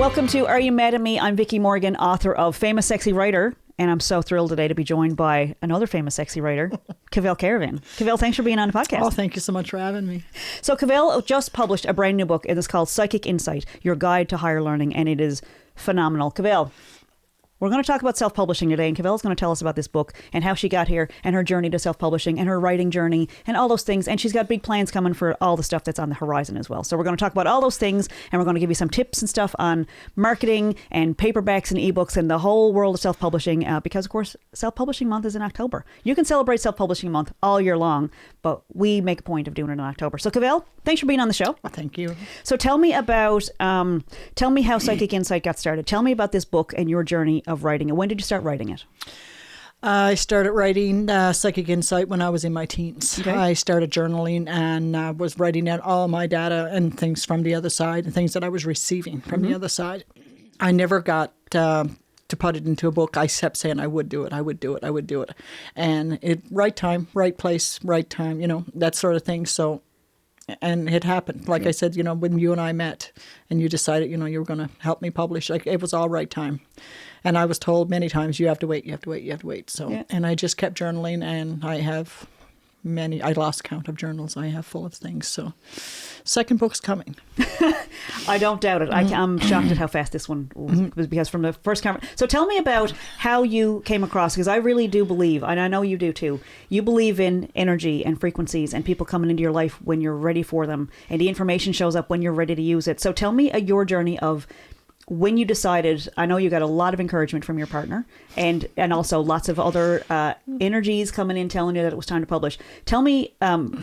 Welcome to Are You Mad at Me? I'm Vickie Morgan, author of Famous Sexy Writer, and I'm so thrilled today to be joined by another famous sexy writer, Caville Caravan. Caville, thanks for being on the podcast. Oh, thank you so much for having me. So Caville just published a brand new book, and it's called Psychic Insight, Your Guide to Higher Learning, and it is phenomenal. Caville, we're going to talk about self-publishing today, and Caville's going to tell us about this book and how she got here and her journey to self-publishing and her writing journey and all those things. And she's got big plans coming for all the stuff that's on the horizon as well. So we're going to talk about all those things, and we're going to give you some tips and stuff on marketing and paperbacks and eBooks and the whole world of self-publishing because, of course, Self-Publishing Month is in October. You can celebrate Self-Publishing Month all year long, but we make a point of doing it in October. So Caville, thanks for being on the show. Well, thank you. So tell me about, tell me how Psychic Insight got started. Tell me about this book and your journey of writing it. When did you start writing it? I started writing Psychic Insight when I was in my teens. Okay. I started journaling and was writing down all my data and things from the other side and things that I was receiving from the other side. I never got to put it into a book. I kept saying I would do it, I would do it, I would do it. And right time, right place, right time, you know, that sort of thing. So, and it happened. Like I said, you know, when you and I met and you decided, you know, you were going to help me publish, like it was all right time. And I was told many times, you have to wait, you have to wait, you have to wait. So, and I just kept journaling, and I have I lost count of journals I have full of things. So, second book's coming. I don't doubt it. I'm shocked at how fast this one was because from the first conversation. So tell me about how you came across, because I really do believe, and I know you do too, you believe in energy and frequencies and people coming into your life when you're ready for them, and the information shows up when you're ready to use it. So tell me your journey of when you decided. I know you got a lot of encouragement from your partner and also lots of other energies coming in telling you that it was time to publish. Tell me,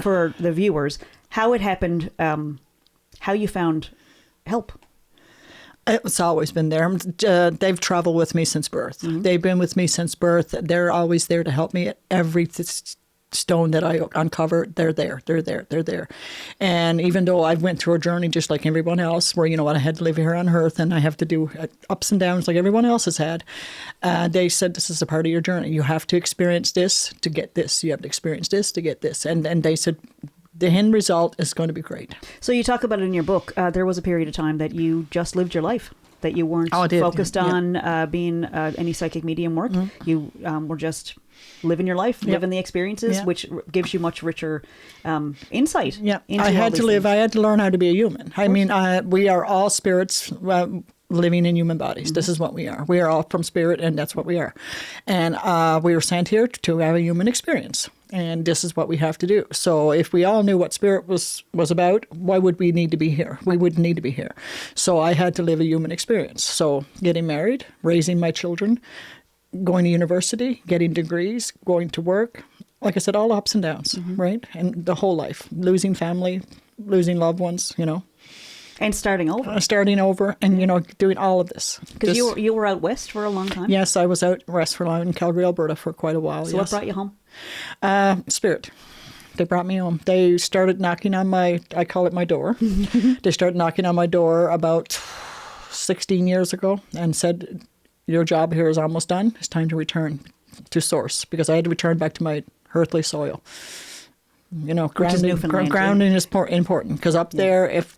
for the viewers, how it happened, how you found help. It's always been there. They've traveled with me since birth. They've been with me since birth. They're always there to help me at every stone that I uncover. They're there. And even though I went through a journey just like everyone else, where, you know what, I had to live here on earth and I have to do ups and downs like everyone else has had, they said this is a part of your journey. You have to experience this to get this. You have to experience this to get this. And they said the end result is going to be great. So you talk about it in your book. There was a period of time that you just lived your life, that you weren't focused on being any psychic medium work. You were just living your life, living the experiences, which gives you much richer insight. Yeah, I had to live. Things. I had to learn how to be a human. I mean, we are all spirits living in human bodies. This is what we are. We are all from spirit, and that's what we are. And we were sent here to have a human experience. And this is what we have to do. So if we all knew what spirit was about, why would we need to be here? We wouldn't need to be here. So I had to live a human experience. So getting married, raising my children, going to university, getting degrees, going to work. Like I said, all ups and downs, right? And the whole life. Losing family, losing loved ones, you know. And starting over. And, you know, doing all of this. Because you were out west for a long time? Yes, I was out west for a long time in Calgary, Alberta for quite a while. So what brought you home? Spirit. They brought me home. They started knocking on I call it my door. They started knocking on my door about 16 years ago and said, your job here is almost done. It's time to return to source, because I had to return back to my earthly soil. You know, grounding is important, because up there, if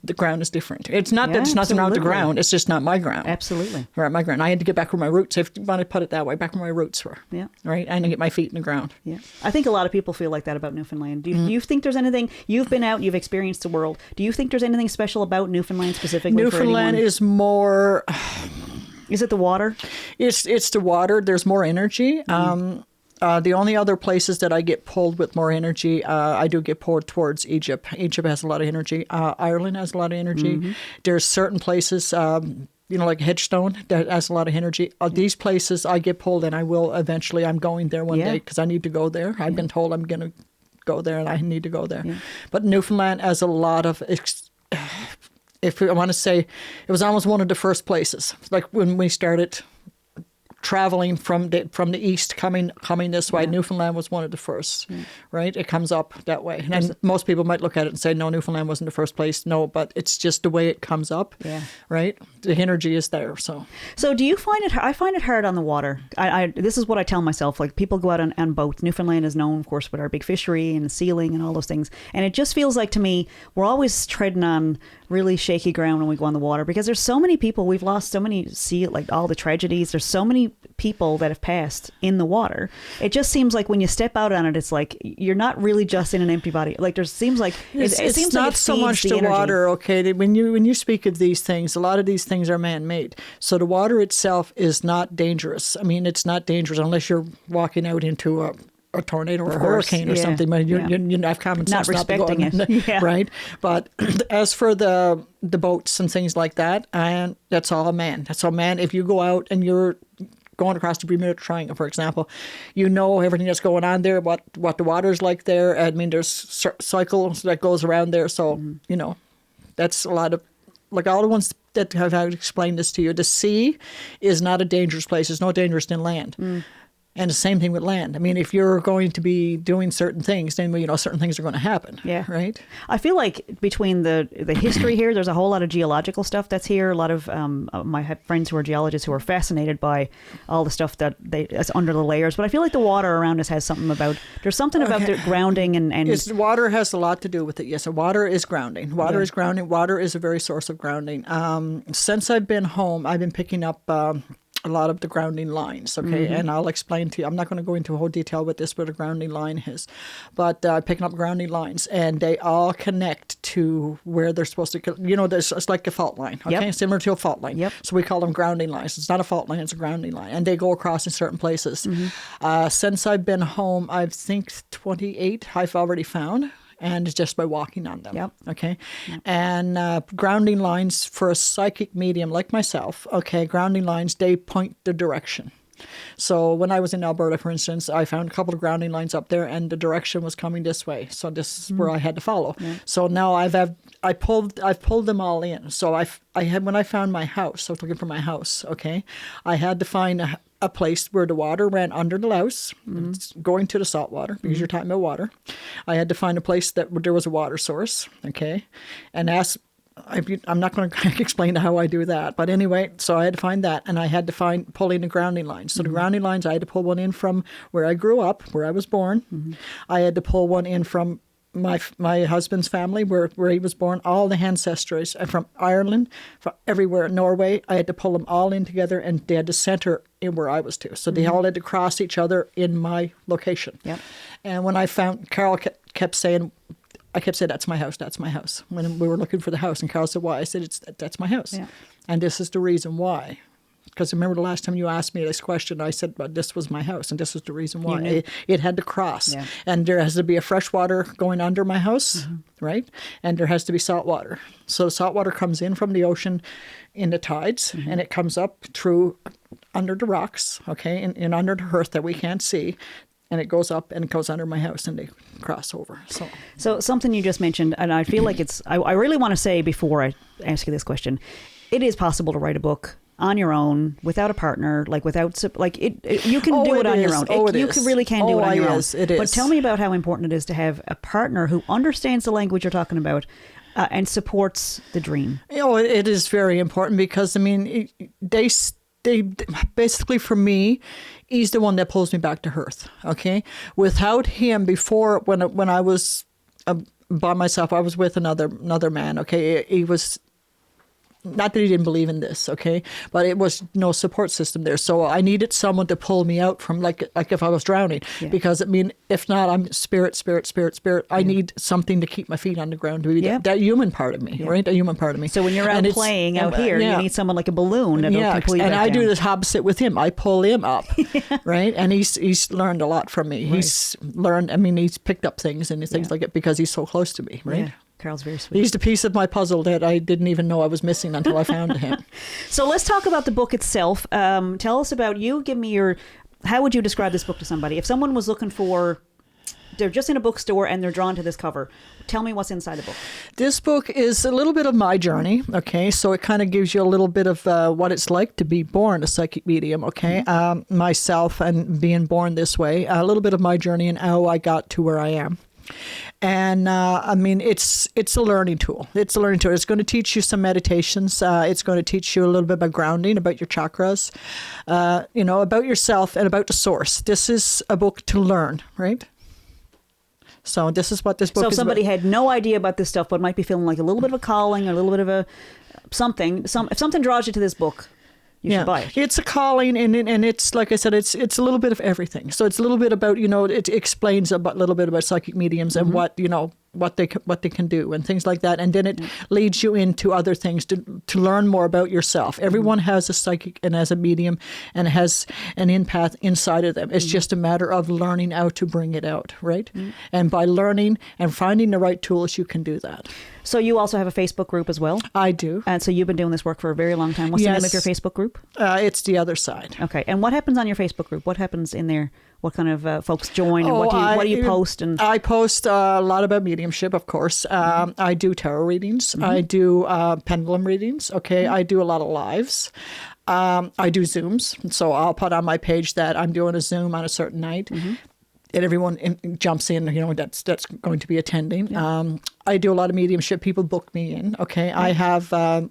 the ground is different. It's not that there's nothing wrong with the ground. It's just not my ground. Absolutely. Right, my ground. I had to get back where my roots, if you want to put it that way, back where my roots were. Yeah. Right? And to get my feet in the ground. Yeah. I think a lot of people feel like that about Newfoundland. Do you think there's anything, you've been out, you've experienced the world, do you think there's anything special about Newfoundland specifically? Newfoundland is more... Is it the water? It's the water. There's more energy. The only other places that I get pulled with more energy, I do get pulled towards Egypt. Egypt has a lot of energy. Ireland has a lot of energy. There's certain places, you know, like Headstone, that has a lot of energy. These places I get pulled, and I will eventually. I'm going there one day because I need to go there. I've been told I'm going to go there, and I need to go there. Yeah. But Newfoundland has a lot of... if I want to say, it was almost one of the first places. Like when we started traveling from the east coming this way. Newfoundland was one of the first, right? It comes up that way. And most people might look at it and say, no, Newfoundland wasn't the first place. No, but it's just the way it comes up, right? The energy is there. So do you find it, I find it hard on the water. This is what I tell myself, like people go out on boats. Newfoundland is known, of course, with our big fishery and the sealing and all those things. And it just feels like to me, we're always treading on really shaky ground when we go on the water, because there's so many people, we've lost so many, like all the tragedies, there's so many people that have passed in the water. It just seems like when you step out on it, it's like you're not really just in an empty body. Like there seems like it seems not like it so much the energy. water. Okay, when you speak of these things, a lot of these things are man-made. So the water itself is not dangerous. I mean, it's not dangerous unless you're walking out into a tornado or a hurricane or something. But you have common sense not respecting it, right? But as for the boats and things like that, and that's all man. That's all man. If you go out and you're going across the Bermuda Triangle, for example, you know everything that's going on there, what the water's like there. I mean, there's cycles that goes around there. So, you know, that's a lot of, like all the ones that have explained this to you. The sea is not a dangerous place. It's no dangerous than land. And the same thing with land. I mean, if you're going to be doing certain things, then, you know, certain things are going to happen. Yeah. Right? I feel like between the history here, there's a whole lot of geological stuff that's here. A lot of my friends who are geologists who are fascinated by all the stuff that's under the layers. But I feel like the water around us has something about, there's something about the grounding and water has a lot to do with it. Yes, water is grounding. Water is grounding. Water is a very source of grounding. Since I've been home, I've been picking up a lot of the grounding lines, okay? And I'll explain to you. I'm not going to go into a whole detail with this, what a grounding line is. But picking up grounding lines, and they all connect to where they're supposed to, you know, it's like a fault line, okay? Similar to a fault line. So we call them grounding lines. It's not a fault line, it's a grounding line. And they go across in certain places. Since I've been home, I think 28 I've already found. And it's just by walking on them. Okay. And grounding lines for a psychic medium like myself, okay, grounding lines, they point the direction. So when I was in Alberta, for instance, I found a couple of grounding lines up there, and the direction was coming this way. So this is where I had to follow. So now I've pulled them all in. So when I found my house, I was looking for my house. Okay, I had to find a place where the water ran under the louse, going to the salt water, because you're talking about water. I had to find a place that there was a water source, okay, and I'm not going to explain how I do that, but anyway, so I had to find that, and I had to pull in the grounding lines. So the grounding lines, I had to pull one in from where I grew up, where I was born. I had to pull one in from my husband's family, where he was born, all the ancestors, and from Ireland, from everywhere, Norway. I had to pull them all in together, and they had to center in where I was to. So they all had to cross each other in my location. And when I found, Carol kept saying, that's my house, that's my house. When we were looking for the house, and Carol said, why? I said, that's my house. And this is the reason why. Because remember the last time you asked me this question, I said, but this was my house, and this is the reason why. It had to cross. And there has to be a fresh water going under my house, right? And there has to be salt water. So salt water comes in from the ocean in the tides, and it comes up through under the rocks, okay, and under the earth that we can't see. And it goes up and it goes under my house, and they cross over. So something you just mentioned, and I feel like I really want to say before I ask you this question, it is possible to write a book on your own, without a partner, you can do it on your own. You really can do it on your own. It is. But tell me about how important it is to have a partner who understands the language you're talking about and supports the dream. It is very important, because I mean, they basically, for me, he's the one that pulls me back to earth. Okay, without him, before when I was by myself, I was with another man. Okay, he was. Not that he didn't believe in this, okay, but it was no support system there. So I needed someone to pull me out from, like if I was drowning, because I mean, if not, I'm spirit. I need something to keep my feet on the ground, to be that human part of me, right? That human part of me. So when you're out playing out here, you need someone like a balloon that'll pull you back I down. do the opposite with him. I pull him up, right? And he's learned a lot from me. Right. He's learned. I mean, he's picked up things and things like it because he's so close to me, right? Yeah. Carol's very sweet. He's the piece of my puzzle that I didn't even know I was missing until I found him. So let's talk about the book itself. Tell us about you. Give me how would you describe this book to somebody? If someone was looking for they're just in a bookstore and they're drawn to this cover. Tell me what's inside the book. This book is a little bit of my journey, okay? So it kind of gives you a little bit of what it's like to be born a psychic medium, okay? Myself and being born this way, a little bit of my journey and how I got to where I am. And I mean, it's a learning tool. It's a learning tool. It's going to teach you some meditations. It's going to teach you a little bit about grounding, about your chakras, about yourself and about the source. This is a book to learn, right? So this is what this book is. So if somebody had no idea about this stuff, but might be feeling like a little bit of a calling, or a little bit of a something. If something draws you to this book, you should buy it. It's a calling, and it's like I said, it's a little bit of everything. So it's a little bit about it explains a little bit about psychic mediums and what they can do and things like that, and then it leads you into other things to learn more about yourself. Everyone has a psychic and has a medium and has an empath inside of them. It's just a matter of learning how to bring it out, right? And by learning and finding the right tools, you can do that. So you also have a Facebook group as well? I do. And so you've been doing this work for a very long time. What's the name of your Facebook group? It's The Other Side. Okay. And what happens on your Facebook group? What happens in there? What kind of folks join, and what do you post? And I post a lot about mediumship, of course. I do tarot readings. I do pendulum readings. Okay, I do a lot of lives. I do Zooms. So I'll put on my page that I'm doing a Zoom on a certain night. And everyone jumps in, that's going to be attending. Yeah. I do a lot of mediumship. People book me in. Okay, yeah.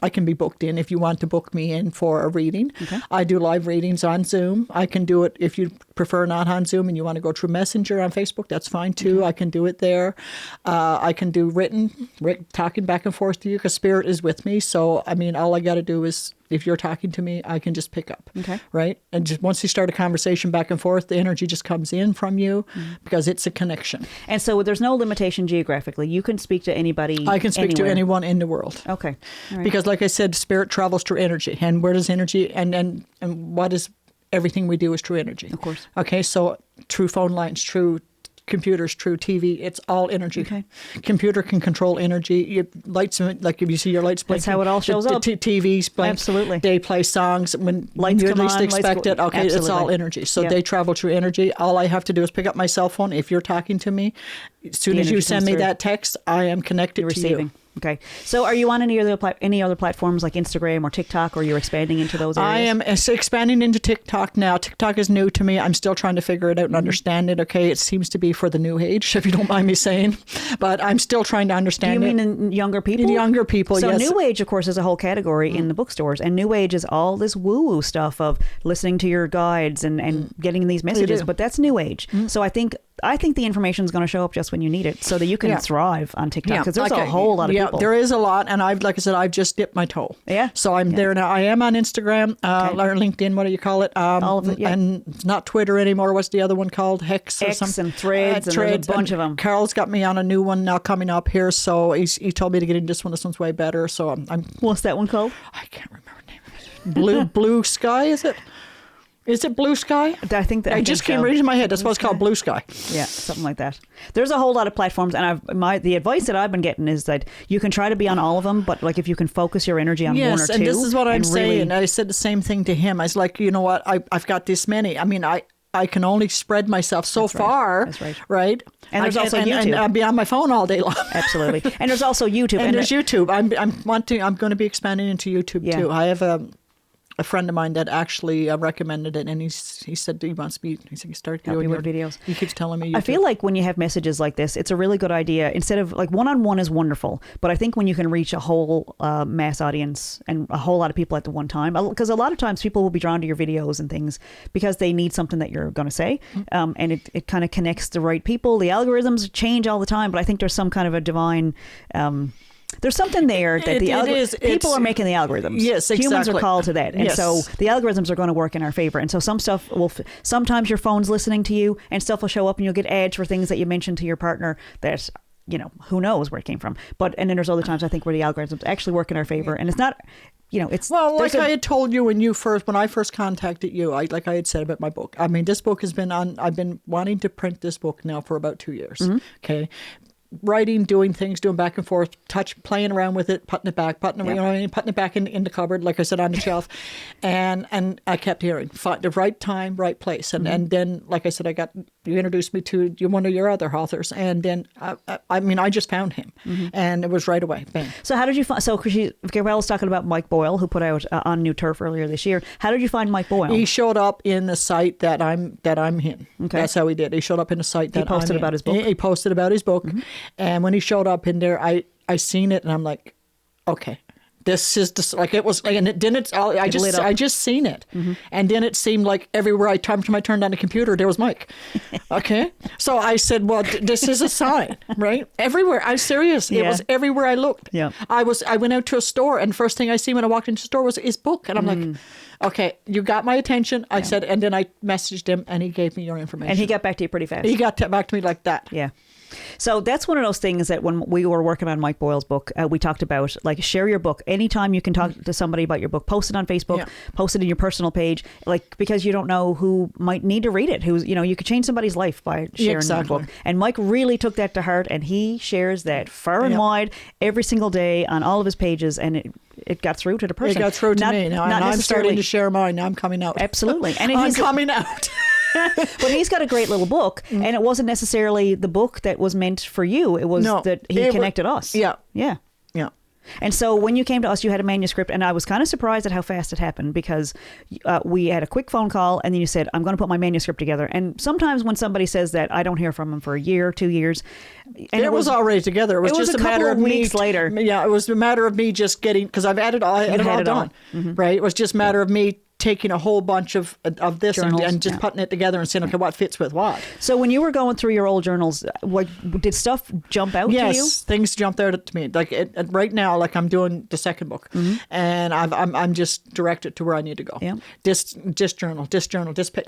I can be booked in if you want to book me in for a reading. Okay. I do live readings on Zoom. I can do it if you prefer not on Zoom and you want to go through Messenger on Facebook. That's fine too. I can do it there. I can do written, talking back and forth to you because Spirit is with me. So, I mean, all I got to do is, if you're talking to me, I can just pick up. Okay. Right? And just once you start a conversation back and forth, the energy just comes in from you because it's a connection. And so there's no limitation geographically. You can speak to anybody. I can speak to anyone in the world. Okay. All right. Because like I said, Spirit travels through energy. And where does energy and what is everything we do is through energy. Of course. Okay. So through phone lines, through computers, through TV, it's all energy. Okay. Computer can control energy. Lights, like if you see your lights blinking. That's how it all shows up. TVs blink. Absolutely. They play songs when lights you come least on, expect it. Okay, absolutely. It's all energy. So they travel through energy. All I have to do is pick up my cell phone. If you're talking to me, as soon as you send me that text, I am connected to you. Okay. So are you on any other platforms like Instagram or TikTok, or you're expanding into those areas? I am expanding into TikTok now. TikTok is new to me. I'm still trying to figure it out and understand it. Okay. It seems to be for the new age, if you don't mind me saying. But I'm still trying to understand it. Do you mean in younger people? Younger people, so yes. So new age, of course, is a whole category in the bookstores. And new age is all this woo-woo stuff of listening to your guides and getting these messages. But that's new age. So I think the information is going to show up just when you need it, so that you can thrive on TikTok, because there's a whole lot of people. There is a lot, and like I said, I've just dipped my toe. Yeah. So I'm there now. I am on Instagram, or LinkedIn, what do you call it? All of it, and it's not Twitter anymore. What's the other one called? X or something? And Threads, and there's a bunch of them. Carl's got me on a new one now coming up here, so he told me to get into this one. This one's way better, so I'm What's that one called? I can't remember the name of it. Blue Sky, is it? Is it Blue Sky? I think that it just came right into my head. That's why it's called Blue Sky. Yeah, something like that. There's a whole lot of platforms, and the advice that I've been getting is that you can try to be on all of them, but like if you can focus your energy on one or two. Yes, and this is what I'm saying. I said the same thing to him. I was like, you know what? I've got this many. I mean, I can only spread myself so far. That's right. Right? And there's also YouTube. And I'll be on my phone all day long. Absolutely. And there's also YouTube. And there's YouTube. I'm going to be expanding into YouTube too. I have a friend of mine that actually recommended it, and he said he wants me. He said he started doing your videos. He keeps telling me. YouTube. I feel like when you have messages like this, it's a really good idea. Instead of like one-on-one is wonderful, but I think when you can reach a whole mass audience and a whole lot of people at the one time, because a lot of times people will be drawn to your videos and things because they need something that you're going to say, and it kind of connects the right people. The algorithms change all the time, but I think there's some kind of a divine. There's something there that people are making the algorithms. Yes, exactly. Humans are called to that. And so the algorithms are going to work in our favor. And so some stuff sometimes your phone's listening to you and stuff will show up and you'll get ads for things that you mentioned to your partner that, who knows where it came from. And then there's other times I think where the algorithms actually work in our favor. And it's not, it's... Well, like I had told you when I first contacted you, like I had said about my book. I mean, this book has been I've been wanting to print this book now for about 2 years. Mm-hmm. Okay. Writing, doing things, doing back and forth, playing around with it, putting it back, putting it back in the cupboard, like I said, on the shelf, and I kept hearing the right time, right place, and then like I said, I got You introduced me to one of your other authors. And then, I just found him. And it was right away. Bang. So how did you find, Caville was talking about Mike Boyle, who put out On New Turf earlier this year. How did you find Mike Boyle? He showed up in the site that I'm in. Okay. That's how he did. He showed up in the site that he posted about his book. He posted about his book. And when he showed up in there, I seen it and I'm like, okay. This is just like it was, and it didn't. I just seen it, and then it seemed like everywhere I turned on the computer, there was Mike. Okay, so I said, "Well, this is a sign, right?" Everywhere. I'm serious. It was everywhere I looked. Yeah. I went out to a store, and the first thing I see when I walked into the store was his book, and I'm like, "Okay, you got my attention." I said, and then I messaged him, and he gave me your information. And he got back to you pretty fast. He got back to me like that. Yeah. So that's one of those things that when we were working on Mike Boyle's book, we talked about, like, share your book. Anytime you can talk to somebody about your book, post it on Facebook, post it in your personal page, like, because you don't know who might need to read it. You could change somebody's life by sharing your book. And Mike really took that to heart, and he shares that far and wide every single day on all of his pages, and it got through to the person. It got through to me. Now, and I'm starting to share mine. Now I'm coming out. Absolutely. And I'm coming out. But he's got a great little book, and it wasn't necessarily the book that was meant for you. It was that he connected us. Yeah. Yeah. Yeah. And so when you came to us, you had a manuscript, and I was kind of surprised at how fast it happened, because we had a quick phone call, and then you said, I'm going to put my manuscript together. And sometimes when somebody says that, I don't hear from them for a year, 2 years. And it was already together. It was just a matter of weeks later. Yeah, it was a matter of me just getting, because I've had it all done. Right? It was just a matter of me taking a whole bunch of this journals, and just putting it together and saying, okay, what fits with what. So when you were going through your old journals, did stuff jump out to you? Yes, things jumped out to me. Like right now, like I'm doing the second book, and I'm just directed to where I need to go. Yeah. This journal,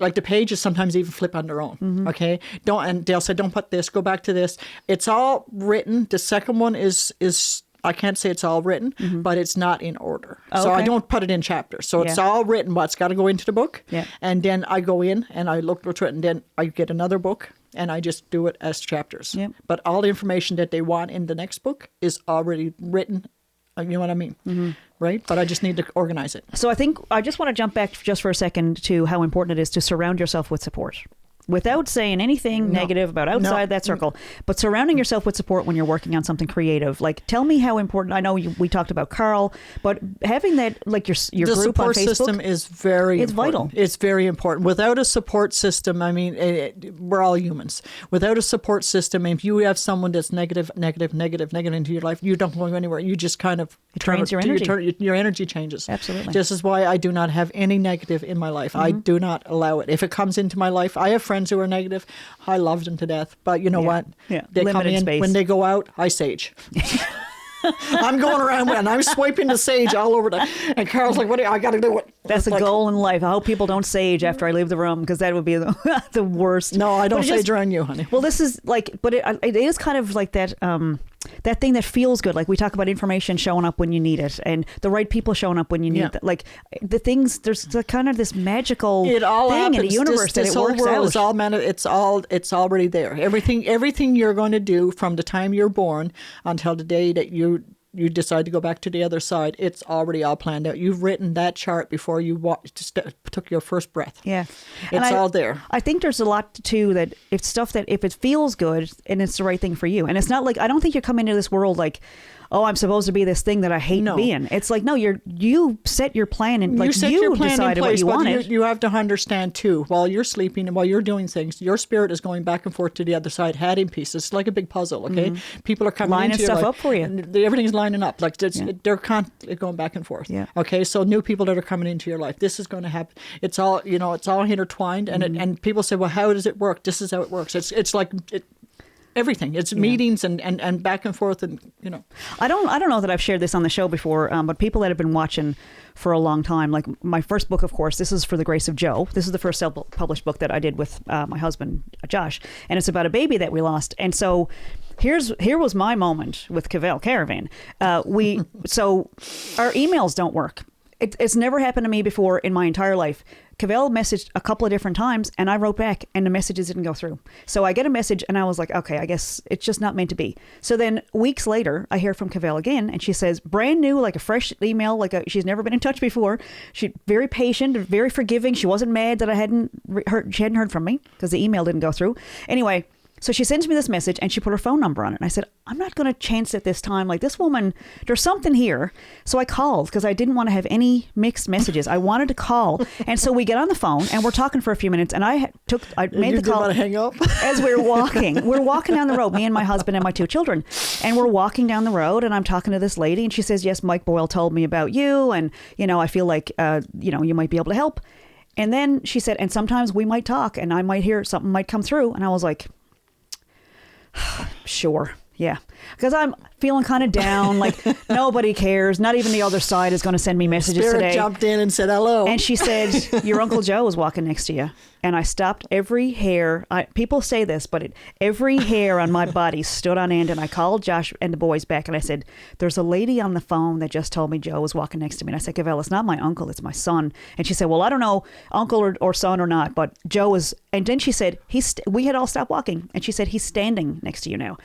like the pages sometimes even flip on their own. Okay, and they'll say, don't put this, go back to this. It's all written. The second one is. I can't say it's all written, but it's not in order. Oh, so I don't put it in chapters. So it's all written, but it's got to go into the book. Yeah. And then I go in and I look what's written. Then I get another book and I just do it as chapters. Yep. But all the information that they want in the next book is already written. You know what I mean? Right? But I just need to organize it. So I just want to jump back just for a second to how important it is to surround yourself with support. Without saying anything negative about outside that circle, but surrounding yourself with support when you're working on something creative. Like, tell me how important. I know we talked about Carl, but having that, like your group on Facebook. The support system is very important. Vital. It's very important. Without a support system, I mean, we're all humans. Without a support system, if you have someone that's negative into your life, you don't go anywhere. You just kind of drains your energy. Your energy changes. Absolutely. This is why I do not have any negative in my life. I do not allow it. If it comes into my life, I have friends who are negative. I love them to death. But you know what? Yeah. They Limited come in. Space. When they go out, I sage. I'm going around and I'm swiping the sage all over and Carl's like, I got to do it. That's a goal in life. I hope people don't sage after I leave the room, because that would be the worst. No, I don't sage around you, honey. Well, this is like, but it is kind of like that, that thing that feels good. Like we talk about information showing up when you need it, and the right people showing up when you need it. Like the things, there's kind of this magical thing in the universe that it works out. It's already there. Everything you're going to do from the time you're born until the day that you decide to go back to the other side, it's already all planned out. You've written that chart before you took your first breath. Yeah. It's all there. I think there's a lot too that if it feels good and it's the right thing for you. And it's not like, I don't think you're coming into this world like, oh, I'm supposed to be this thing that I hate being. It's like, no, you set your plan and like you decided what you wanted. You have to understand too, while you're sleeping and while you're doing things, your spirit is going back and forth to the other side, adding pieces. It's like a big puzzle, okay? People are coming lining into stuff your up for you. Everything's lining up. Like they're constantly going back and forth. Yeah. Okay, so new people that are coming into your life, this is going to happen. It's all, it's all intertwined, and people say, well, how does it work? This is how it works. It's like everything. It's meetings and back and forth, and I don't know that I've shared this on the show before, but people that have been watching for a long time, like my first book, of course, this is For the Grace of Joe. This is the first self-published book that I did with my husband, Josh, and it's about a baby that we lost. And so here was my moment with Caville Caravan. So our emails don't work. It's never happened to me before in my entire life. Caville messaged a couple of different times and I wrote back and the messages didn't go through. So I get a message and I was like, okay, I guess it's just not meant to be. So then weeks later, I hear from Caville again and she says, brand new, like a fresh email, she's never been in touch before. She's very patient, very forgiving. She wasn't mad that she hadn't heard from me because the email didn't go through. Anyway, so she sends me this message and she put her phone number on it. And I said, I'm not going to chance it this time. Like, this woman, there's something here. So I called because I didn't want to have any mixed messages. I wanted to call. And so we get on the phone and we're talking for a few minutes. And I made the call. You didn't want to hang up? As we were walking. We're walking down the road, me and my husband and my 2 children. And we're walking down the road and I'm talking to this lady and she says, yes, Mike Boyle told me about you. And, I feel like, you might be able to help. And then she said, and sometimes we might talk and I might hear something might come through. And I was like, sure. Yeah. Because I'm feeling kind of down, like nobody cares. Not even the other side is going to send me messages Spirit today. Jumped in and said hello. And she said, your Uncle Joe was walking next to you. And I stopped every hair. People say this, but every hair on my body stood on end. And I called Josh and the boys back and I said, there's a lady on the phone that just told me Joe was walking next to me. And I said, Caville, it's not my uncle, it's my son. And she said, well, I don't know, uncle or son or not, but Joe is. And then she said, we had all stopped walking. And she said, he's standing next to you now.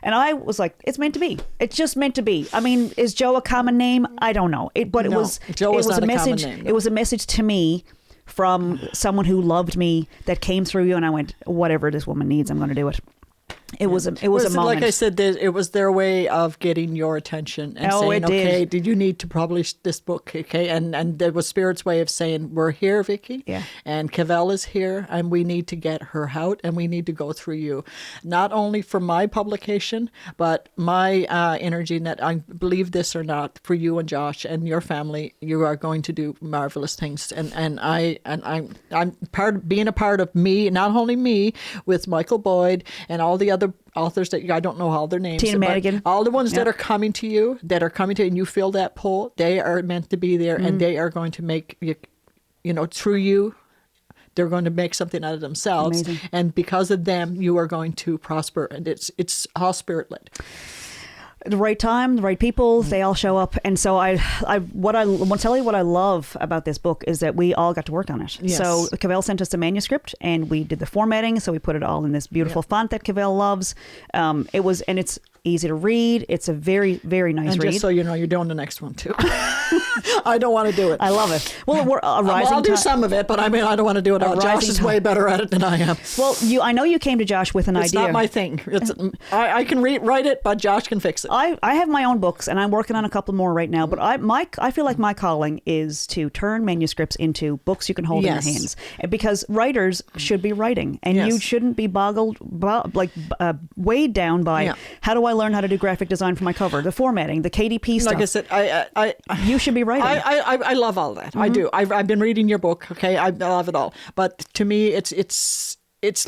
And I was like, it's meant to be. It's just meant to be. I mean, is Joe a common name? I don't know. It was a message. Common name, no. It was a message to me from someone who loved me that came through you. And I went, whatever this woman needs, I'm going to do it. It was a moment. Like I said, it was their way of getting your attention and saying, okay, did you need to publish this book? Okay. And there was Spirit's way of saying, we're here, Vickie. Yeah. And Caville is here and we need to get her out and we need to go through you. Not only for my publication, but my energy that I believe this or not, for you and Josh and your family, you are going to do marvelous things. And I'm being a part of me, not only me, with Michael Boyd and all the other authors that I don't know all their names. Tina Madigan. All the ones that are coming to you, and you feel that pull, they are meant to be there and they are going to make you, through you, they're going to make something out of themselves. Amazing. And because of them, you are going to prosper. And it's all Spirit-led. The right time, the right people, they all show up. And so I want to tell you what I love about this book is that we all got to work on it. Yes. So Caville sent us a manuscript and we did the formatting. So we put it all in this beautiful font that Caville loves. It's easy to read. It's a very, very nice read. And just so you know, you're doing the next one too. I don't want to do it. I love it. Well, we're I'll do some of it, but I don't want to do it all. Josh is way better at it than I am. Well, I know you came to Josh with an idea. It's not my thing. I can write it, but Josh can fix it. I have my own books, and I'm working on a couple more right now. But I feel like my calling is to turn manuscripts into books you can hold in your hands, because writers should be writing, and you shouldn't be weighed down by how do I learn how to do graphic design for my cover, the formatting, the KDP stuff. Like I said, you should be writing. I love all that. I do. I've been reading your book. Okay, I love it all. But to me, it's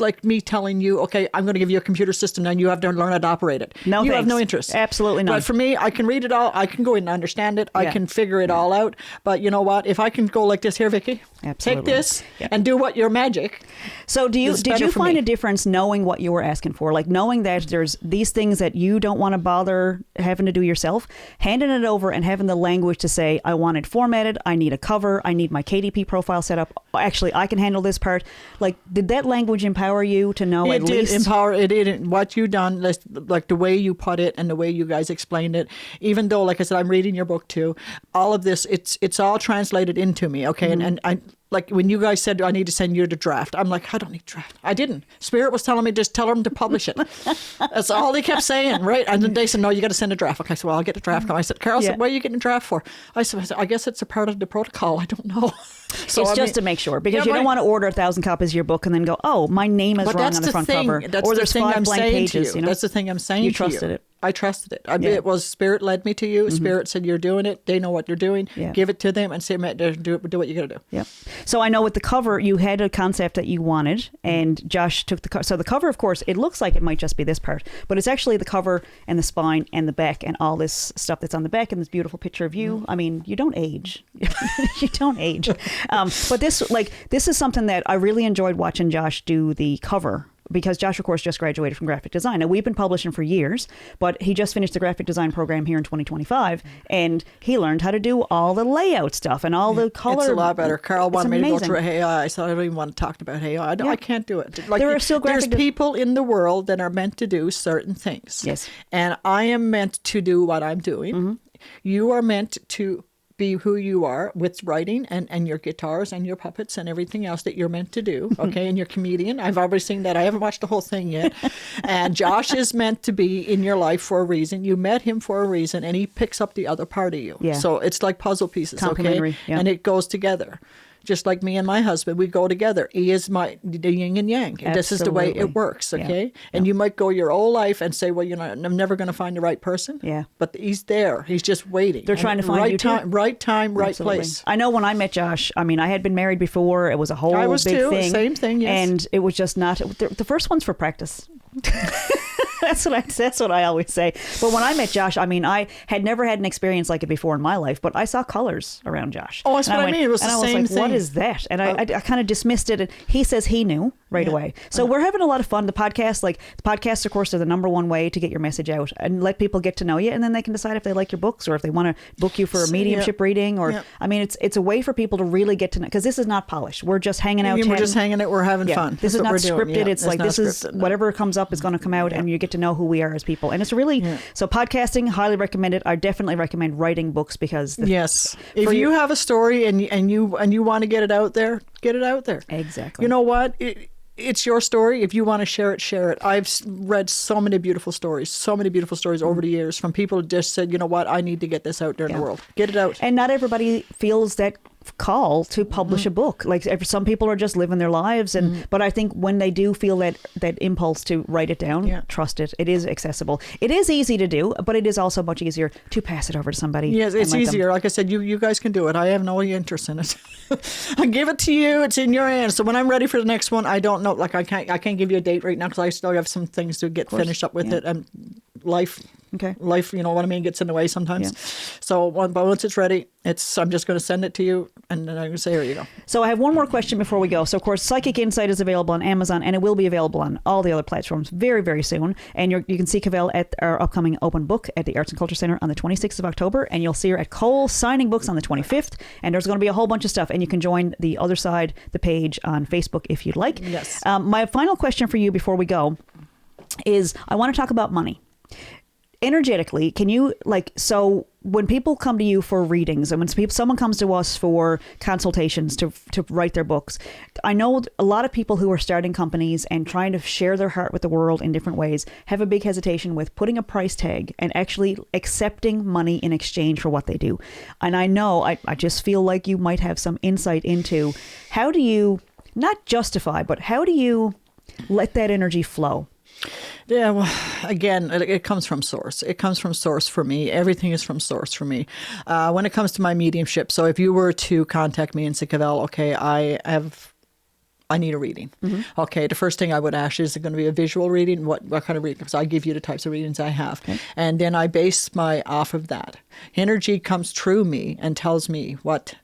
like me telling you, okay, I'm going to give you a computer system and you have to learn how to operate it. No, you thanks. have no interest. Absolutely not. But for me, I can read it all. I can go in and understand it. I can figure it all out. But you know what? If I can go like this here, Vickie, take this and do what your magic. So did you find a difference knowing what you were asking for? Like knowing that there's these things that you don't want to bother having to do yourself, handing it over and having the language to say, I want it formatted. I need a cover. I need my KDP profile set up. Actually, I can handle this part. Like, did that language empower you to know at least? It did. What you done, like the way you put it and the way you guys explained it, even though, like I said, I'm reading your book too, all of this, it's all translated into me, okay? Mm-hmm. And I, like when you guys said, I need to send you the draft, I'm like, I don't need draft. I didn't. Spirit was telling me, just tell them to publish it. That's all they kept saying, right? And then they said, no, you got to send a draft. Okay, so I'll get the draft. I said, Carol said, what are you getting a draft for? I said, I guess it's a part of the protocol. I don't know. So it's just to make sure, because you don't want to order 1,000 copies of your book and then go, oh, my name is wrong on the front cover. Or there's 5 blank pages. That's the thing I'm saying to you. You trusted it. I trusted it. It was Spirit led me to you. Mm-hmm. Spirit said, you're doing it. They know what you're doing. Yeah. Give it to them and say, do what you got to do. Yeah. So I know with the cover, you had a concept that you wanted, and Josh took the cover. So the cover, of course, it looks like it might just be this part, but it's actually the cover and the spine and the back and all this stuff that's on the back and this beautiful picture of you. I mean, you don't age. You don't age. But this is something that I really enjoyed watching Josh do the cover because Josh, of course, just graduated from graphic design. Now, we've been publishing for years, but he just finished the graphic design program here in 2025, and he learned how to do all the layout stuff and all the color. It's a lot better. Carl wanted me to go amazing. through AI, so I don't even want to talk about AI. I can't do it. Like, There are still there's graphic people in the world that are meant to do certain things. Yes. And I am meant to do what I'm doing. You are meant to be who you are with writing and your guitars and your puppets and everything else that you're meant to do, okay? And you're a comedian. I've already seen that. I haven't watched the whole thing yet. And Josh is meant to be in your life for a reason. You met him for a reason, and he picks up the other part of you. Yeah. So it's like puzzle pieces, okay? Complementary, yeah. And it goes together. Just like me and my husband, we go together. He is the yin and yang. And this is the way it works, okay? Yeah. And you might go your whole life and say, well, I'm never going to find the right person. Yeah. But he's there. He's just waiting. They're trying to find right you too. right time, right Absolutely. place. I know when I met Josh, I mean, I had been married before. It was a whole I was big too. thing. Same thing, yes. And it was just not, the first one's for practice. That's what I always say. But when I met Josh, I mean, I had never had an experience like it before in my life, but I saw colors around Josh. Oh, that's what I mean. It was the same like, thing. what is that? And I kind of dismissed it. And he says he knew right away. So we're having a lot of fun. The podcasts, of course, are the number one way to get your message out and let people get to know you. And then they can decide if they like your books or if they want to book you for a mediumship reading. Or, I mean, it's a way for people to really get to know, because this is not polished. We're just hanging out. We're just hanging out. We're having fun. This is not scripted. Yeah, it's like, this is scripted, no. whatever comes up is going to come out, and you get to know who we are as people. And it's really, so podcasting, highly recommend it. I definitely recommend writing books because if you have a story and you want to get it out there, get it out there. Exactly. You know what? It's your story. If you want to share it, share it. I've read so many beautiful stories over the years from people who just said, you know what, I need to get this out there in the world. Get it out. And not everybody feels that call to publish a book. Like, some people are just living their lives, and but I think when they do feel that impulse to write it down, trust it. It is accessible. It is easy to do, but it is also much easier to pass it over to somebody. Yes, it's easier. Like I said, you guys can do it. I have no interest in it. I give it to you. It's in your hands. So when I'm ready for the next one, I don't know. Like, I can't give you a date right now because I still have some things to get finished up with it, and life. Life, you know what I mean, gets in the way sometimes. Yeah. So, but once it's ready, I'm just going to send it to you, and then I'm going to say, here you go. So I have one more question before we go. So, of course, Psychic Insight is available on Amazon, and it will be available on all the other platforms very, very soon. And you can see Caville at our upcoming open book at the Arts and Culture Center on the 26th of October, and you'll see her at Cole signing books on the 25th. And there's going to be a whole bunch of stuff, and you can join the other side, the page on Facebook if you'd like. Yes. My final question for you before we go is, I want to talk about money. Energetically, can you, so when people come to you for readings, and when someone comes to us for consultations to write their books, I know a lot of people who are starting companies and trying to share their heart with the world in different ways have a big hesitation with putting a price tag and actually accepting money in exchange for what they do. And I know, I just feel like you might have some insight into how do you, not justify, but how do you let that energy flow? Yeah, well, again, it comes from source. It comes from source for me. Everything is from source for me. When it comes to my mediumship, so if you were to contact me and say, Caville, okay, I need a reading. Okay, the first thing I would ask is it going to be a visual reading? What kind of reading? Because I give you the types of readings I have. Okay. And then I base off of that. Energy comes through me and tells me what,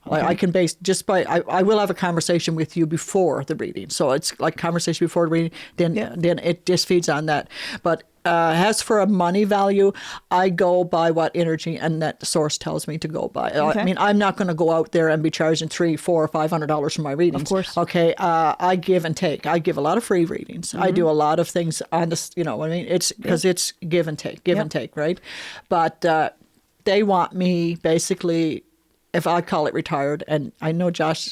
I can base just by, I will have a conversation with you before the reading. So it's like conversation before the reading, then it just feeds on that. But as for a money value, I go by what energy and that source tells me to go by. Okay. I mean, I'm not going to go out there and be charging $300, $400, or $500 for my readings. Of course. Okay. I give and take. I give a lot of free readings. I do a lot of things on this. You know what I mean? It's because it's give and take, and take, right? But they want me basically, if I call it retired, and I know Josh,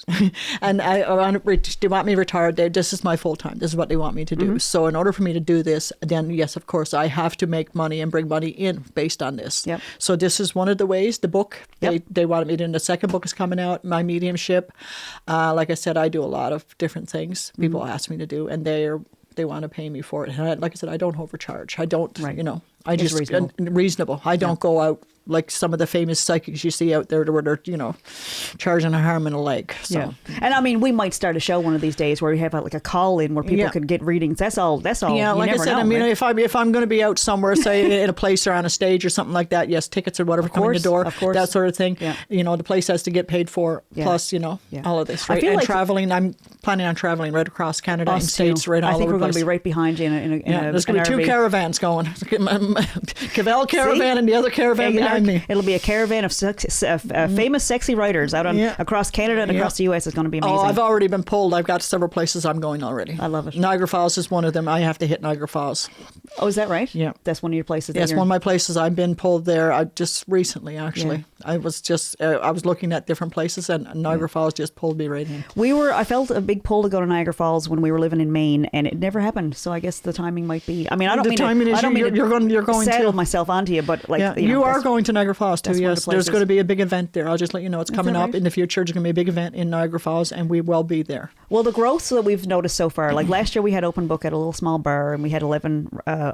and they want me retired, this is my full time. This is what they want me to do. So in order for me to do this, then yes, of course, I have to make money and bring money in based on this. Yep. So this is one of the ways. The book, they wanted me to, and the second book is coming out, my mediumship. Like I said, I do a lot of different things people ask me to do, and they want to pay me for it. And like I said, I don't overcharge. I don't, I just reasonable. I don't go out like some of the famous psychics you see out there where they're, charging a arm and a leg. So. Yeah. And I mean, we might start a show one of these days where we have like a call in where people can get readings. That's all. Yeah, you like I never said, know, I mean, right? if I'm going to be out somewhere, say in a place or on a stage or something like that, yes, tickets or whatever coming in the door, of course. that sort of thing. Yeah. The place has to get paid for, plus, all of this, right? And like traveling, I'm planning on traveling right across Canada and Us States, too. right all I think over we're the going to place. be right behind you in a there's going to be 2 RV. caravans going. Caville Caravan and the other caravan behind me. It'll be a caravan of famous, sexy writers out across Canada and across the U.S. It's going to be amazing. Oh, I've already been pulled. I've got several places I'm going already. I love it. Niagara Falls is one of them. I have to hit Niagara Falls. Oh, is that right? Yeah. That's one of your places. Yes, one of my places. I've been pulled there just recently, actually. Yeah. I was looking at different places, and Niagara Falls just pulled me right in. I felt a big pull to go to Niagara Falls when we were living in Maine, and it never happened. So I guess the timing might be. I mean, I don't mean you're going saddle to myself onto you, but like you are going to Niagara Falls too. Yes, there's going to be a big event there. I'll just let you know it's coming up in the future. There's going to be a big event in Niagara Falls, and we will be there. Well, the growth that we've noticed so far, like last year we had open book at a little small bar, and we had 11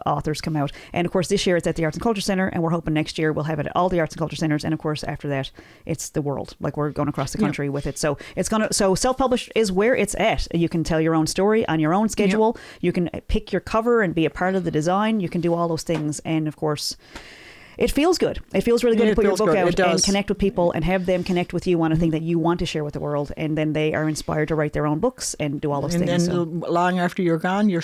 authors come out, and of course this year it's at the Arts and Culture Centre, and we're hoping next year we'll have it at all the Arts and Culture Centres, and of course after that it's the world. Like we're going across the country with it. So self-published is where it's at. You can tell your own story on your own schedule. Yep. You can pick your cover and be a part of the design. You can do all those things, and of course it feels good. It feels really good to put your book out and connect with people and have them connect with you on a thing that you want to share with the world, and then they are inspired to write their own books and do all those things. And long after you're gone, your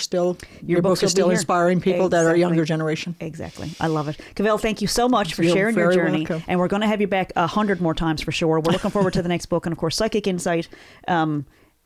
book is still inspiring people that are a younger generation. Exactly. I love it. Caville, thank you so much for sharing your journey. Welcome. And we're going to have you back 100 more times for sure. We're looking forward to the next book, and of course Psychic Insight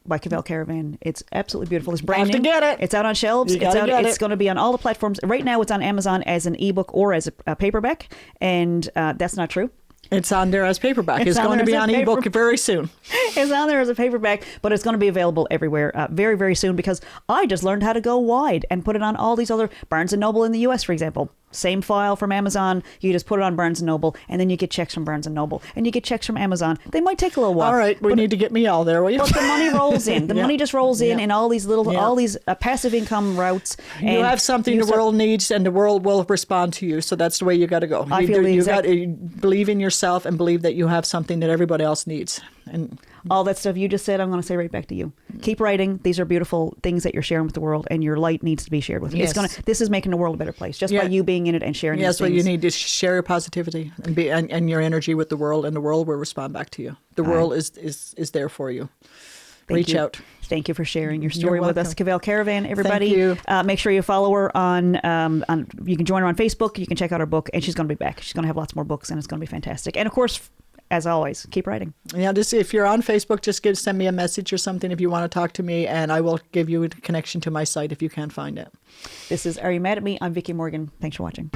by Caville Caravan. It's absolutely beautiful. It's brand new. To get it. It's out on shelves. It's going to be on all the platforms. Right now it's on Amazon as an ebook or as a paperback, and that's not true. It's on there as paperback. It's going to be on ebook very soon. It's on there as a paperback, but it's going to be available everywhere very, very soon, because I just learned how to go wide and put it on all these other Barnes & Noble in the US, for example. Same file from Amazon. You just put it on Barnes & Noble, and then you get checks from Barnes & Noble, and you get checks from Amazon. They might take a little while. All right, we need to get me all there, will you? But the money rolls in. The money just rolls in all these passive income routes. And you have something the world needs, and the world will respond to you. So that's the way you got to go. You got to believe in yourself and believe that you have something that everybody else needs. And all that stuff you just said, I'm going to say right back to you. Keep writing. These are beautiful things that you're sharing with the world, and your light needs to be shared with you. Yes. This is making the world a better place just by you being in it and sharing. Yes, well, you need to share your positivity and your energy with the world, and the world will respond back to you. The world is there for you. Reach out. Thank you for sharing your story with us, Caville Caravan. Everybody, Thank you. Make sure you follow her on. You can join her on Facebook. You can check out her book, and she's going to be back. She's going to have lots more books, and it's going to be fantastic. And of course, as always, keep writing. Yeah, just if you're on Facebook, just send me a message or something if you want to talk to me, and I will give you a connection to my site if you can't find it. This is Are You Mad at Me? I'm Vickie Morgan. Thanks for watching.